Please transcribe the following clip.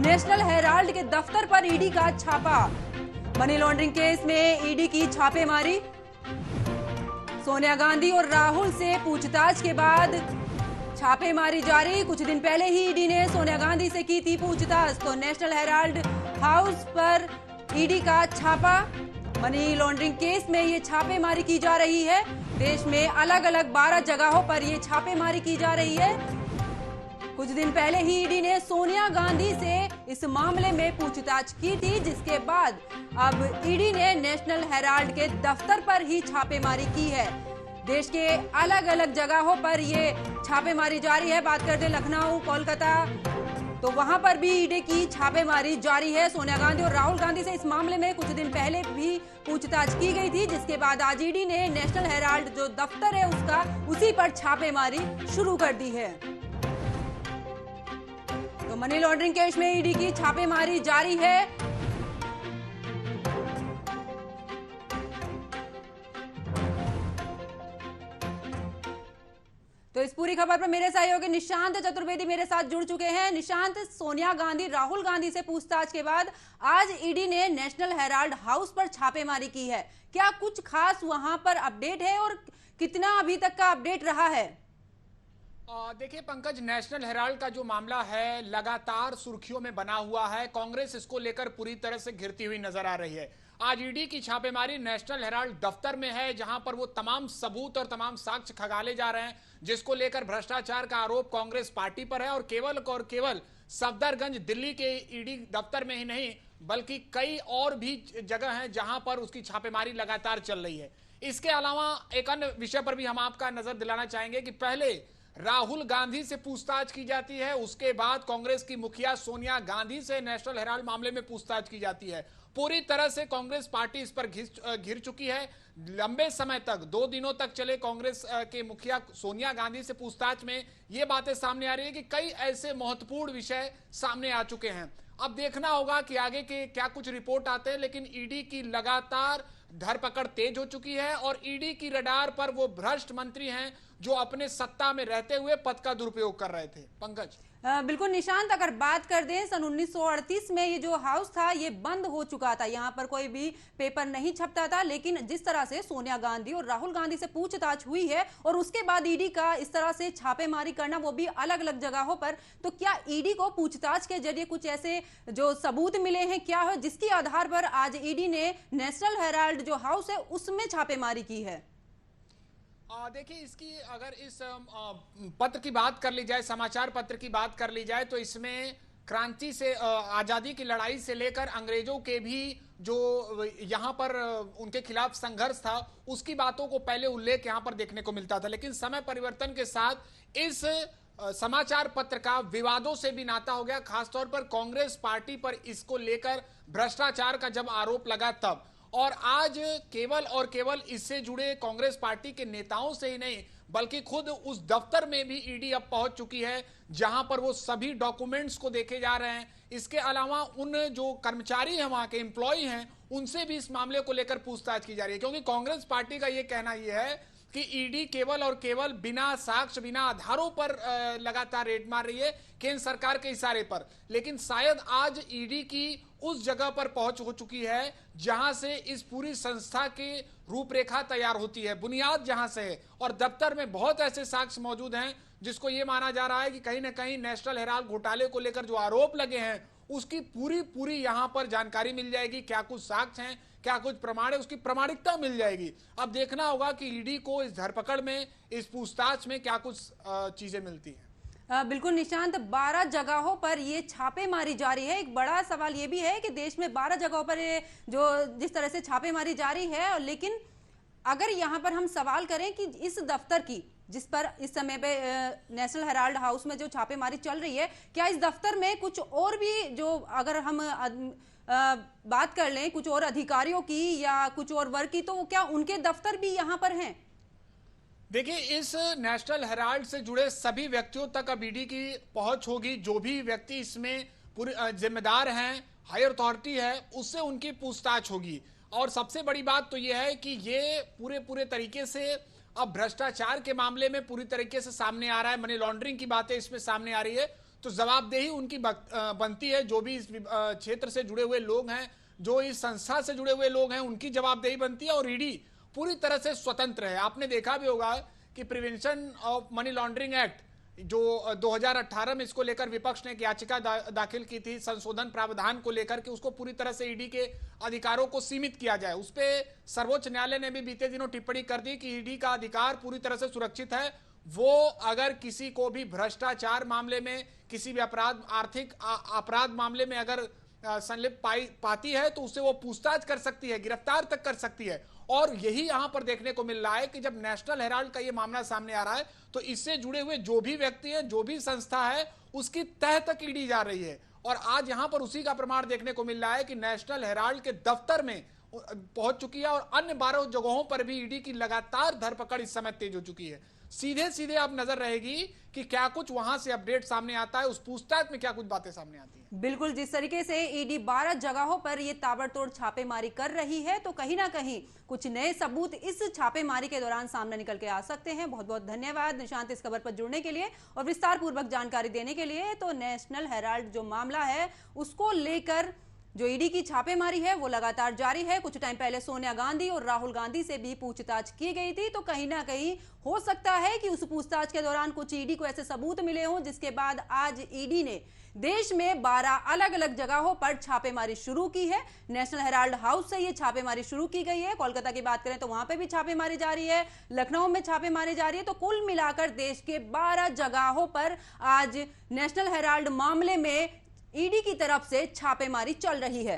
National Herald के दफ्तर पर ईडी का छापा। मनी लॉन्ड्रिंग केस में ईडी की छापेमारी। सोनिया गांधी और राहुल से पूछताछ के बाद छापेमारी जारी। कुछ दिन पहले ही ईडी ने सोनिया गांधी से की थी पूछताछ, तो नेशनल हेराल्ड हाउस पर ईडी का छापा। मनी लॉन्ड्रिंग केस में ये छापेमारी की जा रही है। देश में अलग अलग 12 जगहों पर ये छापेमारी की जा रही है। कुछ दिन पहले ही ईडी ने सोनिया गांधी से इस मामले में पूछताछ की थी, जिसके बाद अब ईडी ने नेशनल हेराल्ड के दफ्तर पर ही छापेमारी की है। देश के अलग अलग जगहों पर ये छापेमारी जारी है। बात करते लखनऊ, कोलकाता, तो वहां पर भी ईडी की छापेमारी जारी है। सोनिया गांधी और राहुल गांधी से इस मामले में कुछ दिन पहले भी पूछताछ की गई थी, जिसके बाद आज ईडी ने नेशनल हेराल्ड जो दफ्तर है उसका उसी पर छापेमारी शुरू कर दी है। तो मनी लॉन्ड्रिंग केस में ईडी की छापेमारी जारी है। तो इस पूरी खबर पर मेरे सहयोगी निशांत चतुर्वेदी मेरे साथ जुड़ चुके हैं। निशांत, सोनिया गांधी राहुल गांधी से पूछताछ के बाद आज ईडी ने नेशनल हेराल्ड हाउस पर छापेमारी की है। क्या कुछ खास वहां पर अपडेट है और कितना अभी तक का अपडेट रहा है? देखिए पंकज, नेशनल हेराल्ड का जो मामला है लगातार सुर्खियों में बना हुआ है। कांग्रेस इसको लेकर पूरी तरह से घिरती हुई नजर आ रही है। आज ईडी की छापेमारी नेशनल हेराल्ड दफ्तर में है, जहां पर वो तमाम सबूत और तमाम साक्ष्य खंगाले जा रहे हैं, जिसको लेकर भ्रष्टाचार का आरोप कांग्रेस पार्टी पर है। और केवल सफदरगंज दिल्ली के ईडी दफ्तर में ही नहीं, बल्कि कई और भी जगह हैं जहां पर उसकी छापेमारी लगातार चल रही है। इसके अलावा एक अन्य विषय पर भी हम आपका नजर दिलाना चाहेंगे कि पहले राहुल गांधी से पूछताछ की जाती है, उसके बाद कांग्रेस की मुखिया सोनिया गांधी से नेशनल हेराल्ड मामले में पूछताछ की जाती है। पूरी तरह से कांग्रेस पार्टी इस पर घिर चुकी है। लंबे समय तक 2 दिनों तक चले कांग्रेस के मुखिया सोनिया गांधी से पूछताछ में ये बातें सामने आ रही है कि कई ऐसे महत्वपूर्ण विषय सामने आ चुके हैं। अब देखना होगा कि आगे के क्या कुछ रिपोर्ट आते हैं, लेकिन ईडी की लगातार धरपकड़ तेज हो चुकी है और ईडी की रडार पर वो भ्रष्ट मंत्री हैं जो अपने सत्ता में रहते हुए पद का दुरुपयोग कर रहे थे। पंकज, बिल्कुल निशांत, अगर बात कर दें सन 1938 में ये जो हाउस था ये बंद हो चुका था। यहाँ पर कोई भी पेपर नहीं छपता था, लेकिन जिस तरह से सोनिया गांधी और राहुल गांधी से पूछताछ हुई है और उसके बाद ईडी का इस तरह से छापेमारी करना, वो भी अलग अलग जगहों पर, तो क्या ईडी को पूछताछ के जरिए कुछ ऐसे जो सबूत मिले हैं क्या है, जिसके आधार पर आज ईडी ने नेशनल हेराल्ड जो हाउस है उसमें छापेमारी की है? देखिए, इसकी अगर इस पत्र की बात कर ली जाए, समाचार पत्र की बात कर ली जाए, तो इसमें क्रांति से आजादी की लड़ाई से लेकर अंग्रेजों के भी जो यहाँ पर उनके खिलाफ संघर्ष था, उसकी बातों को पहले उल्लेख यहाँ पर देखने को मिलता था। लेकिन समय परिवर्तन के साथ इस समाचार पत्र का विवादों से भी नाता हो गया। खासतौर पर कांग्रेस पार्टी पर इसको लेकर भ्रष्टाचार का जब आरोप लगा तब, और आज केवल और केवल इससे जुड़े कांग्रेस पार्टी के नेताओं से ही नहीं, बल्कि खुद उस दफ्तर में भी ईडी अब पहुंच चुकी है, जहां पर वो सभी डॉक्यूमेंट्स को देखे जा रहे हैं। इसके अलावा उन जो कर्मचारी हैं, वहां के एम्प्लॉय हैं, उनसे भी इस मामले को लेकर पूछताछ की जा रही है। क्योंकि कांग्रेस पार्टी का यह कहना यह है कि ईडी केवल और केवल बिना साक्ष्य, बिना आधारों पर लगातार रेड मार रही है, केंद्र सरकार के इशारे पर। लेकिन शायद आज ईडी की उस जगह पर पहुंच हो चुकी है जहां से इस पूरी संस्था की रूपरेखा तैयार होती है, बुनियाद जहां से है। और दफ्तर में बहुत ऐसे साक्ष्य मौजूद हैं जिसको यह माना जा रहा है कि कहीं ना कहीं नेशनल हेराल्ड घोटाले को लेकर जो आरोप लगे हैं उसकी पूरी यहां पर जानकारी मिल जाएगी। क्या कुछ साक्ष्य हैं, क्या कुछ प्रमाण है, उसकी प्रामाणिकता मिल जाएगी। अब देखना होगा कि ईडी को इस धरपकड़ में, इस पूछताछ में क्या कुछ चीजें मिलती हैं। बिल्कुल निशांत, 12 जगहों पर ये छापेमारी जारी है। एक बड़ा सवाल ये भी है कि देश में 12 जगहों पर ये जो जिस तरह से छापेमारी जारी है, लेकिन अगर यहाँ पर हम सवाल करें कि इस दफ्तर की, जिस पर इस समय पे नेशनल हेराल्ड हाउस में जो छापेमारी चल रही है, क्या इस दफ्तर में कुछ और भी, जो अगर हम बात कर लें कुछ और अधिकारियों की या कुछ और वर्ग की, तो क्या उनके दफ्तर भी यहाँ पर हैं? देखिए, इस नेशनल हेराल्ड से जुड़े सभी व्यक्तियों तक अब ईडी की पहुंच होगी। जो भी व्यक्ति इसमें पूरे जिम्मेदार हैं, हायर अथॉरिटी है, उससे उनकी पूछताछ होगी। और सबसे बड़ी बात तो यह है कि ये पूरे तरीके से अब भ्रष्टाचार के मामले में पूरी तरीके से सामने आ रहा है, मनी लॉन्ड्रिंग की बातें इसमें सामने आ रही है। तो जवाबदेही उनकी बनती है। जो भी इस क्षेत्र से जुड़े हुए लोग हैं, जो इस संस्था से जुड़े हुए लोग हैं, उनकी जवाबदेही बनती है। और ईडी पूरी तरह से स्वतंत्र है। आपने देखा भी होगा कि prevention of money laundering act जो 2018 में इसको लेकर विपक्ष ने एक याचिका दाखिल की थी संशोधन प्रावधान को लेकर कि उसको पूरी तरह से ईडी के अधिकारों को सीमित किया जाए। उस पर सर्वोच्च न्यायालय ने भी बीते दिनों टिप्पणी कर दी कि ईडी का अधिकार पूरी तरह से सुरक्षित है। वो अगर किसी को भी भ्रष्टाचार मामले में, किसी भी आर्थिक अपराध मामले में अगर संलिप्त पाती है तो उससे वो पूछताछ कर सकती है, गिरफ्तार तक कर सकती है। और यही यहां पर देखने को मिल रहा है कि जब नेशनल हेराल्ड का ये मामला सामने आ रहा है तो इससे जुड़े हुए जो भी व्यक्ति है, जो भी संस्था है, उसकी तह तक ईडी जा रही है। और आज यहां पर उसी का प्रमाण देखने को मिल रहा है कि नेशनल हेराल्ड के दफ्तर में पहुंच चुकी है और अन्य 12 जगहों पर भी ईडी की लगातार धरपकड़ इस समय तेज हो चुकी है। सीधे सीधे अब नजर रहेगी कि क्या कुछ वहां से अपडेट सामने आता है, उस पूछताछ में क्या कुछ बातें सामने आती हैं। बिल्कुल, जिस तरीके से ईडी 12 जगहों पर ये ताबड़तोड़ छापेमारी कर रही है तो कहीं ना कहीं कुछ नए सबूत इस छापेमारी के दौरान सामने निकल के आ सकते हैं। बहुत बहुत धन्यवाद निशांत इस खबर पर जुड़ने के लिए और विस्तार पूर्वक जानकारी देने के लिए। तो नेशनल हेराल्ड जो मामला है उसको लेकर जो ईडी की छापेमारी है वो लगातार जारी है। कुछ टाइम पहले सोनिया गांधी और राहुल गांधी से भी पूछताछ की गई थी, तो कहीं ना कहीं हो सकता है कि उस पूछताछ के दौरान कुछ ईडी को ऐसे सबूत मिले हों जिसके बाद आज ईडी ने देश में 12 अलग अलग जगहों पर छापेमारी शुरू की है। नेशनल हेराल्ड हाउस से ये छापेमारी शुरू की गई है। कोलकाता की बात करें तो वहां पे भी छापेमारी जारी है, लखनऊ में छापेमारी जारी है। तो कुल मिलाकर देश के 12 जगहों पर आज नेशनल हेराल्ड मामले में ईडी की तरफ से छापेमारी चल रही है।